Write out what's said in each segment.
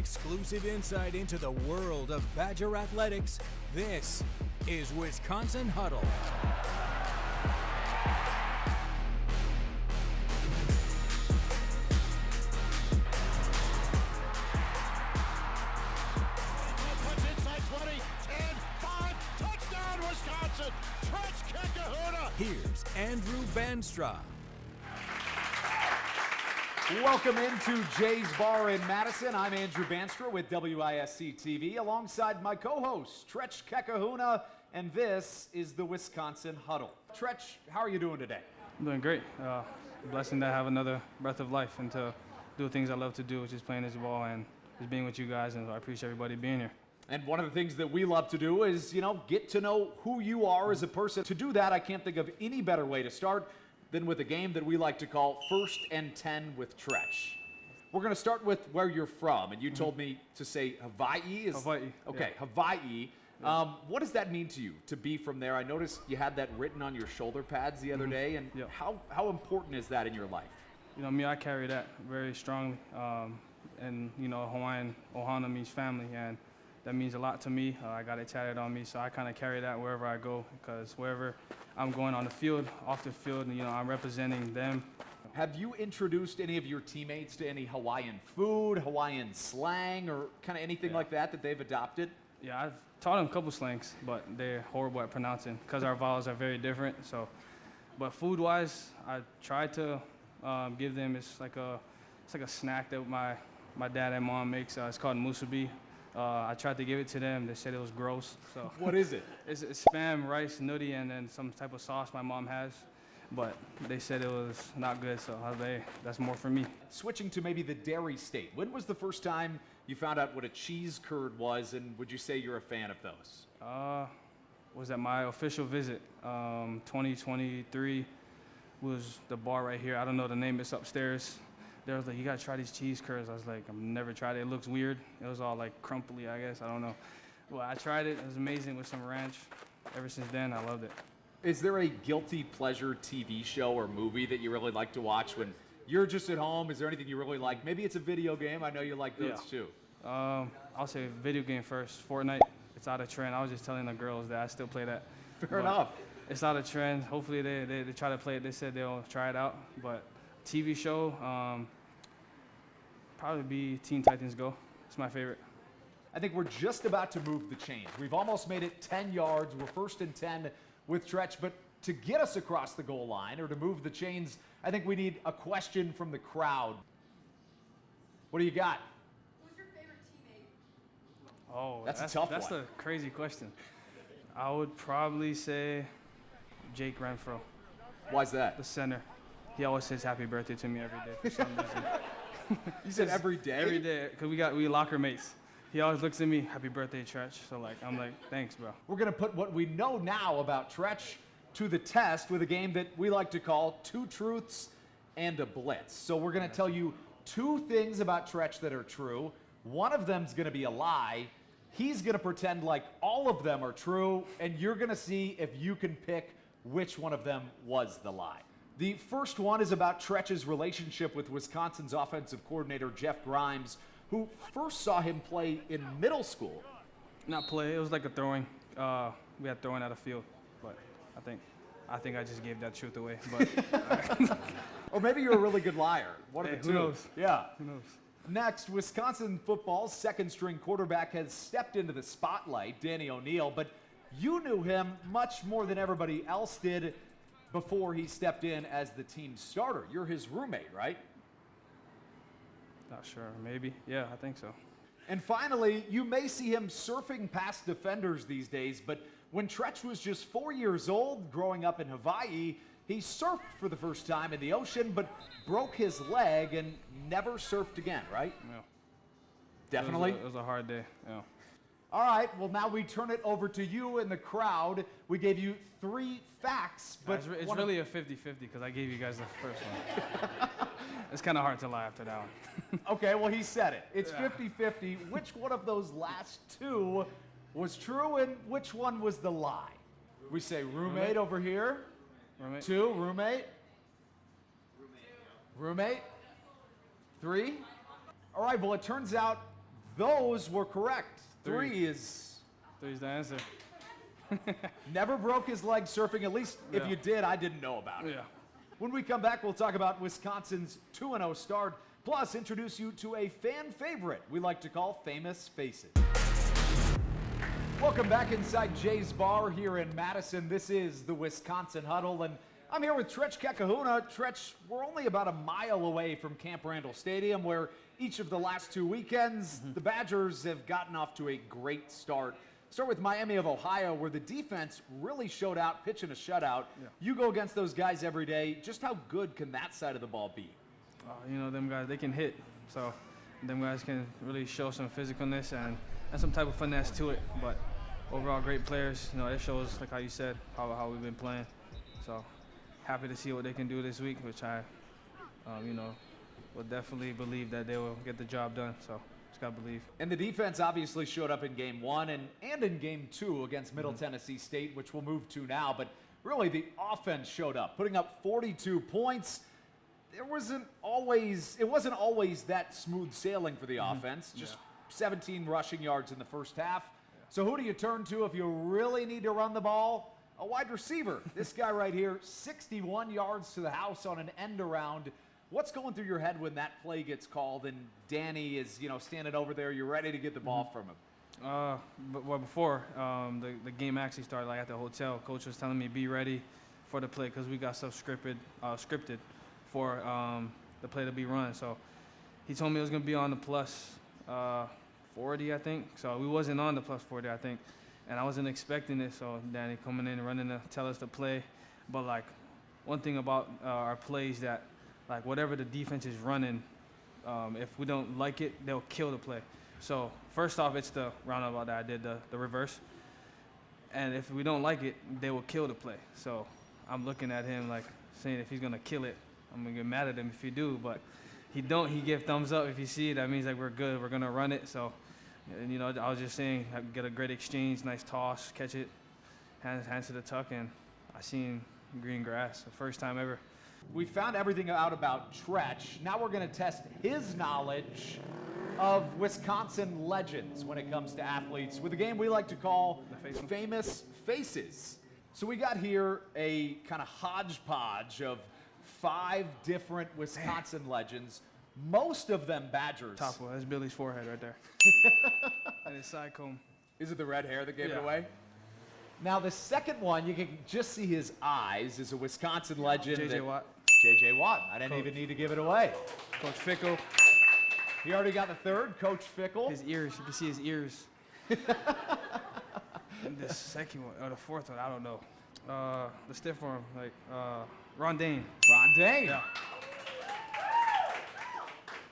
exclusive insight into the world of Badger athletics, this is Wisconsin Huddle. Inside 20, 10, 5, touchdown Wisconsin! Trech Kekahuna! Here's Andrew Banstra. Welcome into Jay's Bar in Madison. I'm Andrew Banstra with WISC TV alongside my co-host, Trech Kekahuna, and this is the Wisconsin Huddle. Trech, how are you doing today? I'm doing great. Blessing to have another breath of life and to do things I love to do, which is playing this ball and just being with you guys, and I appreciate everybody being here. And one of the things that we love to do is, get to know who you are as a person. To do that, I can't think of any better way to start than with a game that we like to call First and 10 with Trech. We're going to start with where you're from, and you told me to say Hawaii. Hawaii. Okay, yeah. Hawaii. What does that mean to you to be from there? I noticed you had that written on your shoulder pads the other day, and how important is that in your life? Me, I carry that very strongly. And Hawaiian ohana means family, and that means a lot to me. I got it tatted on me, so I kind of carry that wherever I go, because wherever I'm going on the field, off the field, I'm representing them. Have you introduced any of your teammates to any Hawaiian food, Hawaiian slang, or kind of anything like that they've adopted? Yeah, I've taught them a couple slangs, but they're horrible at pronouncing because our vowels are very different. So, but food-wise, I try to give them. It's like a snack that my dad and mom makes. It's called musubi. I tried to give it to them. They said it was gross. So what is it? It's spam, rice, nutty, and then some type of sauce my mom has. But they said it was not good, so that's more for me. Switching to maybe the dairy state, when was the first time you found out what a cheese curd was, and would you say you're a fan of those? Was at my official visit, 2023, was the bar right here. I don't know the name, it's upstairs. They was like, you gotta try these cheese curds. I was like, I've never tried it. It looks weird. It was all like crumply, I guess. I don't know. Well, I tried it. It was amazing with some ranch. Ever since then, I loved it. Is there a guilty pleasure TV show or movie that you really like to watch when you're just at home? Is there anything you really like? Maybe it's a video game. I know you like those too. I'll say video game first. Fortnite. It's out of trend. I was just telling the girls that I still play that. Fair enough. It's out of trend. Hopefully they try to play it. They said they'll try it out. But TV show, probably be Teen Titans Go. It's my favorite. I think we're just about to move the chains. We've almost made it 10 yards. We're first and 10 with Trech, but to get us across the goal line or to move the chains, I think we need a question from the crowd. What do you got? Who's your favorite teammate? Oh, that's a tough one. That's a crazy question. I would probably say Jake Renfro. Why's that? The center. He always says happy birthday to me every day for some reason. You said every day? Every day, because we locker mates. He always looks at me, happy birthday, Trech. So I'm like, thanks, bro. We're going to put what we know now about Trech to the test with a game that we like to call Two Truths and a Blitz. So we're going to tell you two things about Trech that are true. One of them's going to be a lie. He's going to pretend like all of them are true, and you're going to see if you can pick which one of them was the lie. The first one is about Trech's relationship with Wisconsin's offensive coordinator, Jeff Grimes, who first saw him play in middle school. Not play, it was like a throwing. We had throwing out of field, but I think I just gave that truth away. But Or maybe you're a really good liar. One of the two. Who knows? Yeah. Who knows? Next, Wisconsin football's second-string quarterback has stepped into the spotlight, Danny O'Neal, but you knew him much more than everybody else did before he stepped in as the team's starter. You're his roommate, right? Not sure, maybe. Yeah, I think so. And finally, you may see him surfing past defenders these days, but when Trech was just 4 years old, growing up in Hawaii, he surfed for the first time in the ocean, but broke his leg and never surfed again, right? Yeah. Definitely? It was a hard day, yeah. All right, well, now we turn it over to you and the crowd. We gave you 3 facts, but It's really a 50-50 because I gave you guys the first one. It's kind of hard to lie after that one. Okay, well, he said it. It's 50-50. Which one of those last 2 was true and which one was the lie? We say roommate over here. Roommate. 2, roommate. Roommate. 3. All right, well, it turns out Those were correct. Three's the answer. never broke his leg surfing. At least if Yeah. you did, I didn't know about it. Yeah. When we come back, we'll talk about Wisconsin's 2-0 start, plus introduce you to a fan favorite we like to call Famous Faces. Welcome back inside Jay's Bar here in Madison. This is the Wisconsin Huddle, and I'm here with Trech Kekahuna. Trech, we're only about a mile away from Camp Randall Stadium, where each of the last 2 weekends, the Badgers have gotten off to a great start. Start with Miami of Ohio, where the defense really showed out, pitching a shutout. Yeah. You go against those guys every day. Just how good can that side of the ball be? You know, them guys, they can hit. So them guys can really show some physicalness and some type of finesse to it. But overall, great players. You know, it shows, like how you said, how we've been playing. So happy to see what they can do this week, which I, you know, will definitely believe that they will get the job done. So just got to believe. And the defense obviously showed up in Game 1 and in Game 2 against Middle Tennessee State, which we'll move to now. But really, the offense showed up, putting up 42 points. It wasn't always that smooth sailing for the offense. Just 17 rushing yards in the first half. So who do you turn to if you really need to run the ball? A wide receiver. This guy right here, 61 yards to the house on an end around. What's going through your head when that play gets called and Danny is, you know, standing over there? You're ready to get the ball from him. Well, before the game actually started, like at the hotel, coach was telling me be ready for the play because we got stuff scripted for the play to be run. So he told me it was gonna be on the plus 40, I think. So we wasn't on the plus 40, I think, and I wasn't expecting it. So Danny coming in, running to tell us to play. But like one thing about our plays that, like whatever the defense is running, if we don't like it, they'll kill the play. So first off, it's the roundabout that I did, the reverse. And if we don't like it, they will kill the play. So I'm looking at him like saying if he's gonna kill it, I'm gonna get mad at him if he do. But he don't. He give thumbs up if you see it. That means like we're good. We're gonna run it. So, and, you know, I was just saying, get a great exchange, nice toss, catch it, hands to the tuck, and I seen green grass, the first time ever. We found everything out about Trech. Now we're going to test his knowledge of Wisconsin legends when it comes to athletes with a game we like to call Famous Faces. So we got here a kind of hodgepodge of 5 different Wisconsin legends, most of them Badgers. Top one, that's Billy's forehead right there. And his side comb. Is it the red hair that gave it Yeah. away? Now the second one, you can just see his eyes, is a Wisconsin legend. J.J. Watt. J.J. Watt. I didn't even need to give it away. Coach Fickle. He already got the third, Coach Fickle. His ears, you can see his ears. And the second one, or the fourth one, I don't know. The stiff arm, like Ron Dane. Ron Dane. Yeah.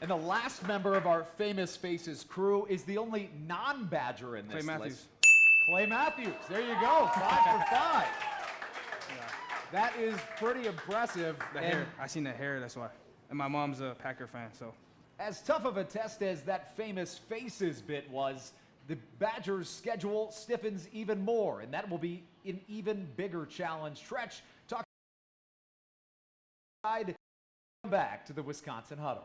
And the last member of our Famous Faces crew is the only non-Badger in this Clay Matthews. list. Clay Matthews. There you go. 5 for 5. That is pretty impressive. The And hair, I seen the hair, that's why. And my mom's a Packer fan, so. as tough of a test as that Famous Faces bit was, the Badgers' schedule stiffens even more, and that will be an even bigger challenge. Trech, talk back to the Wisconsin Huddle.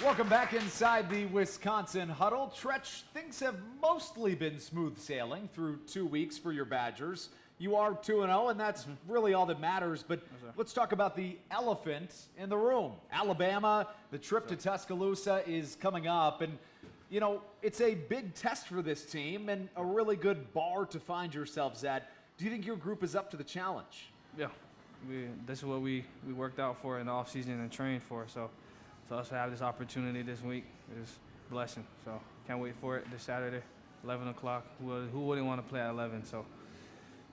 Welcome back inside the Wisconsin Huddle. Trech, things have mostly been smooth sailing through 2 weeks for your Badgers. You are 2-0, and that's really all that matters. But let's talk about the elephant in the room. Alabama, the trip to Tuscaloosa is coming up. And, you know, it's a big test for this team and a really good bar to find yourselves at. Do you think your group is up to the challenge? Yeah, this is what we worked out for in the offseason and trained for. So us to have this opportunity this week is a blessing. So can't wait for it this Saturday, 11 o'clock. Who wouldn't want to play at 11? So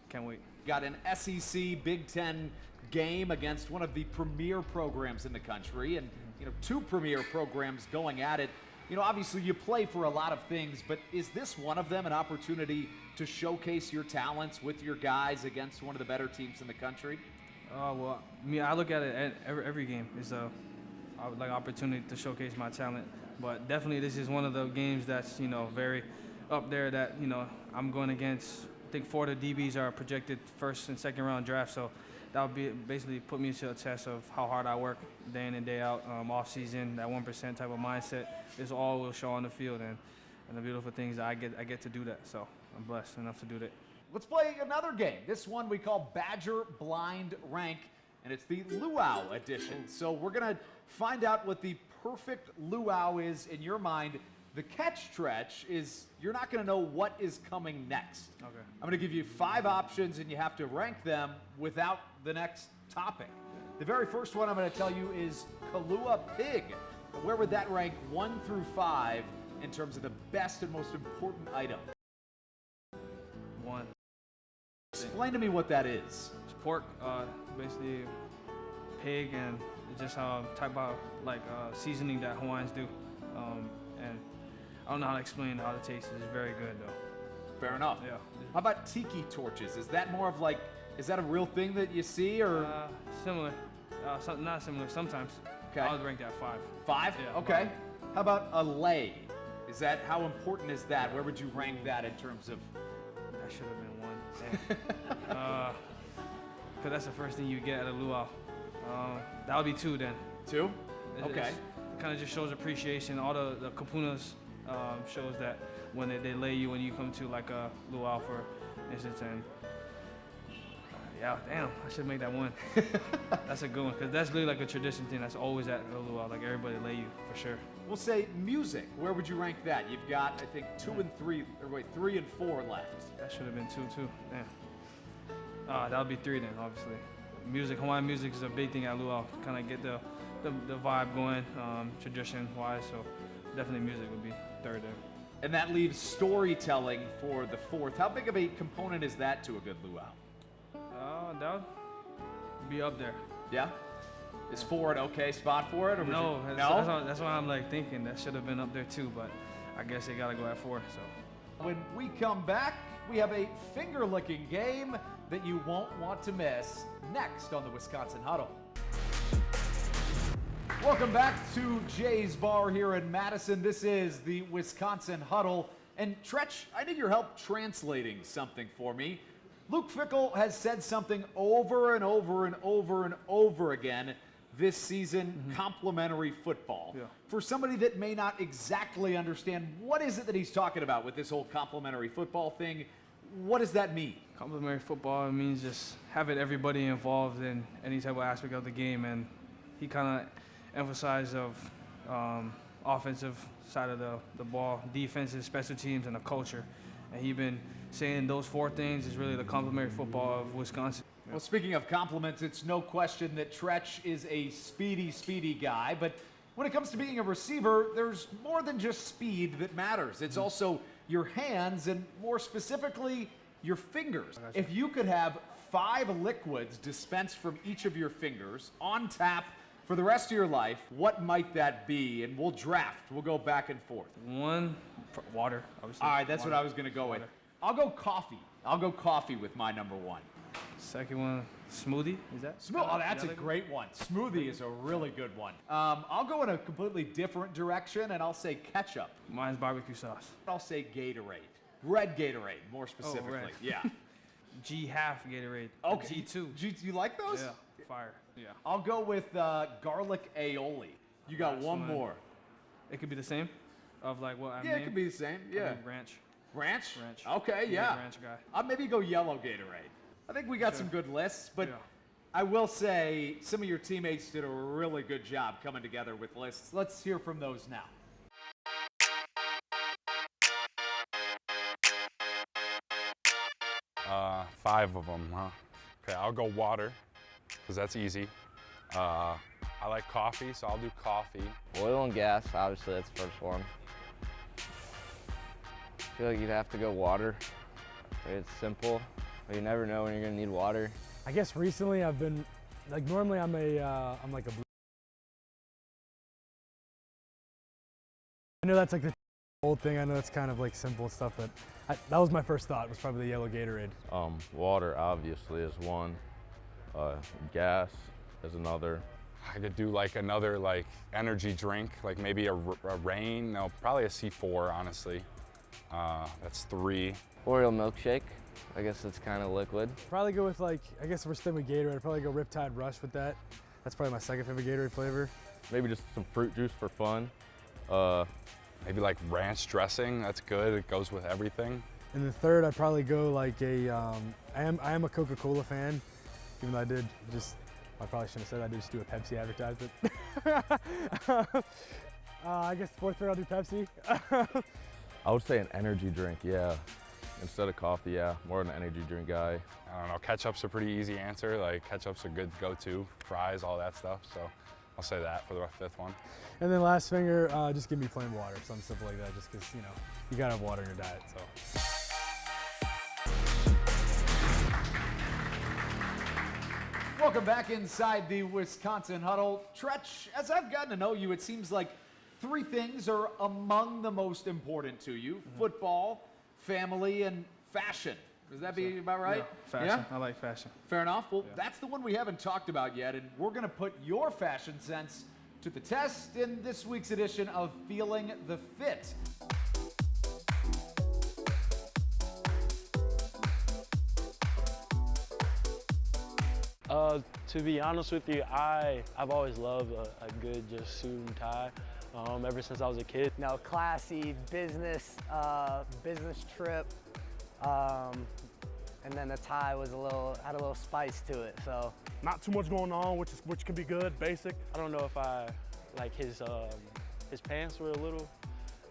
can't wait. Got an SEC Big Ten game against one of the premier programs in the country, and you know, 2 premier programs going at it. You know, obviously you play for a lot of things, but is this one of them, an opportunity to showcase your talents with your guys against one of the better teams in the country? Well, I look at it every game is a like opportunity to showcase my talent. But definitely this is one of the games that's, you know, very up there that, you know, I'm going against. I think 4 of the DBs are projected first and second round draft, so that would be basically put me to a test of how hard I work day in and day out, off season. That 1% type of mindset is all will show on the field, and the beautiful thing is I get to do that. So I'm blessed enough to do that. Let's play another game. This one we call Badger Blind Rank, and it's the luau edition. So we're gonna find out what the perfect luau is in your mind. The catch, Trech, is you're not gonna know what is coming next. Okay. I'm gonna give you 5 options, and you have to rank them without the next topic. The very first one I'm gonna tell you is Kahlua Pig. Where would that rank 1 through 5 in terms of the best and most important item? 1. Explain to me what that is. It's pork, basically pig, and it's just type of like seasoning that Hawaiians do. And I don't know how to explain how it tastes. It's very good though. Fair enough. Yeah. How about tiki torches? Is that more of like, is that a real thing that you see, or? Similar. Not similar, sometimes. Okay. I would rank that 5. 5? Yeah, Okay. How about a lei? Is that, how important is that? Where would you rank that in terms of? That should have been 1. Because that's the first thing you get at a luau. That would be 2 then. 2? Okay. It kind of just shows appreciation. All the kapunas shows that when they lay you when you come to like a luau, for instance. And yeah, damn, I should make that 1. That's a good one, because that's really like a tradition thing that's always at a luau. Like everybody lay you for sure. We'll say music. Where would you rank that? You've got, I think, 2 and 3, or wait, 3 and 4 left. That should have been 2 too. Damn. That would be 3 then, obviously. Music, Hawaiian music is a big thing at luau. Kind of get the vibe going, tradition-wise. So definitely music would be 3rd there. And that leaves storytelling for the 4th. How big of a component is that to a good luau? That would be up there. Yeah? Is 4 an okay spot for it? Or No, no? that's why I'm like thinking that should have been up there too, but I guess they gotta go at 4. So When we come back, we have a finger-licking game that you won't want to miss next on the Wisconsin Huddle. Welcome back to Jay's Bar here in Madison. This is the Wisconsin Huddle. And Trech, I need your help translating something for me. Luke Fickle has said something over and over and over and over again this season, complimentary football. Yeah. For somebody that may not exactly understand, what is it that he's talking about with this whole complimentary football thing? What does that mean? complimentary football means just having everybody involved in any type of aspect of the game, and he kind of emphasized of offensive side of the ball, defensive, special teams, and the culture. And he been saying those 4 things is really the complimentary football of Wisconsin. Well, speaking of compliments, it's no question that Trech is a speedy guy, but when it comes to being a receiver, there's more than just speed that matters. It's also your hands, and more specifically, your fingers. If you could have 5 liquids dispensed from each of your fingers on tap for the rest of your life, what might that be? And we'll draft. We'll go back and forth. 1, water, obviously. All right, that's what I was going to go with. I'll go coffee. I'll go coffee with my number 1. Second one, smoothie, is that? Oh, that's a great one. Smoothie is a really good one. I'll go in a completely different direction, and I'll say ketchup. Mine's barbecue sauce. I'll say Gatorade. Red Gatorade, more specifically. red. Yeah. G-half Gatorade. Okay. G2. You like those? Yeah, fire, yeah. I'll go with garlic aioli. You got That's one one. more. It could be the same, of like what I Yeah, it could be the same. Yeah. Ranch. Ranch? Ranch. Okay, Big yeah. ranch guy. I'll maybe go yellow Gatorade. I think we got some good lists, but Yeah. I will say some of your teammates did a really good job coming together with lists. Let's hear from those now. Five of them, huh? Okay, I'll go water, because that's easy. I like coffee, so I'll do coffee. Oil and gas, obviously, that's the first one. I feel like you'd have to go water. It's simple, but you never know when you're gonna need water. I guess recently I've been, like normally I'm like a blue. I know that's like the old thing, I know that's kind of like simple stuff, but that was my first thought, was probably the yellow Gatorade. Water obviously is one, gas is another. I could do like another like energy drink, like maybe a Rain, no, probably a C4, honestly. That's 3. Oreo milkshake, I guess it's kind of liquid. Probably go with like, I guess we're staying with Gatorade. I'd probably go Riptide Rush with that. That's probably my second favorite Gatorade flavor. Maybe just some fruit juice for fun. Maybe like ranch dressing, that's good. It goes with everything. And the third, I'd probably go like a, I am a Coca-Cola fan, even though I probably shouldn't have said that, I did just do a Pepsi advertisement. I guess fourth third, I'll do Pepsi. I would say an energy drink, yeah. Instead of coffee, yeah, more of an energy drink guy. I don't know, ketchup's a pretty easy answer. Like ketchup's a good go-to, fries, all that stuff. So I'll say that for the fifth one. And then last finger, just give me plain water, something simple like that, just because, you know, you gotta have water in your diet, so. Welcome back inside the Wisconsin Huddle. Trech, as I've gotten to know you, it seems like three things are among the most important to you. Football, family, and fashion. Does that be about right? Yeah, fashion. I like fashion. Fair enough. Well, that's the one we haven't talked about yet, and we're going to put your fashion sense to the test in this week's edition of Feeling the Fit. To be honest with you, I've always loved a good just suit and tie ever since I was a kid. You know, classy, business trip, and then the tie was had a little spice to it, so. Not too much going on, which can be good, basic. I don't know if I, like his pants were a little,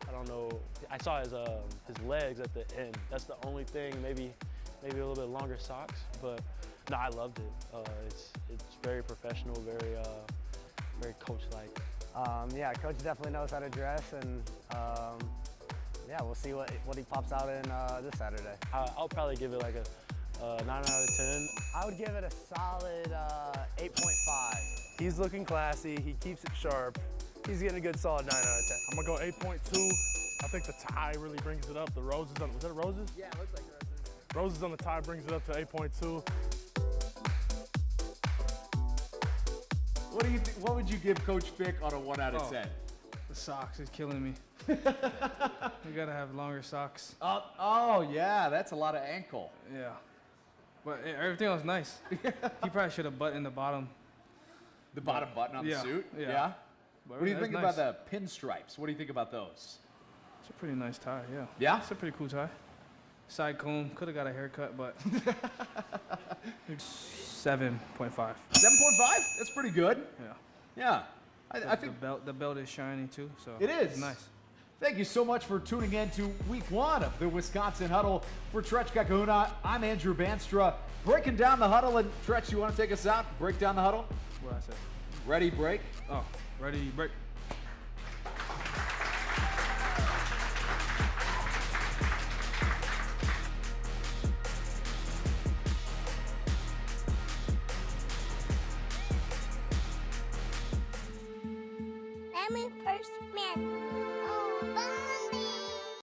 I don't know, I saw his legs at the end. That's the only thing, maybe a little bit longer socks, but no, I loved it. It's very professional, very coach-like. Yeah, coach definitely knows how to dress, and yeah, we'll see what he pops out in this Saturday. I'll probably give it like a 9 out of 10. I would give it a solid 8.5. He's looking classy, he keeps it sharp. He's getting a good solid 9 out of 10. I'm gonna go 8.2. I think the tie really brings it up. The roses on, was that roses? Yeah, it looks like roses. Roses on the tie brings it up to 8.2. What do you think? What would you give Coach Fick on a 1 out of 10? The socks is killing me. You gotta have longer socks. Oh yeah, that's a lot of ankle. Yeah. But everything else nice. He probably should have buttoned the bottom. The bottom button on the suit? Yeah. What do you think about the pinstripes? What do you think about those? It's a pretty nice tie, yeah. Yeah? It's a pretty cool tie. Side comb, could have got a haircut, but 7.5. 7.5? That's pretty good. Yeah. Yeah. I think the belt is shiny too, so it is. It's nice. Thank you so much for tuning in to week 1 of the Wisconsin Huddle. For Trech Kekahuna, I'm Andrew Banstra, breaking down the huddle. And Trech, you want to take us out? Break down the huddle? What I said. Ready, break? Oh, ready, break.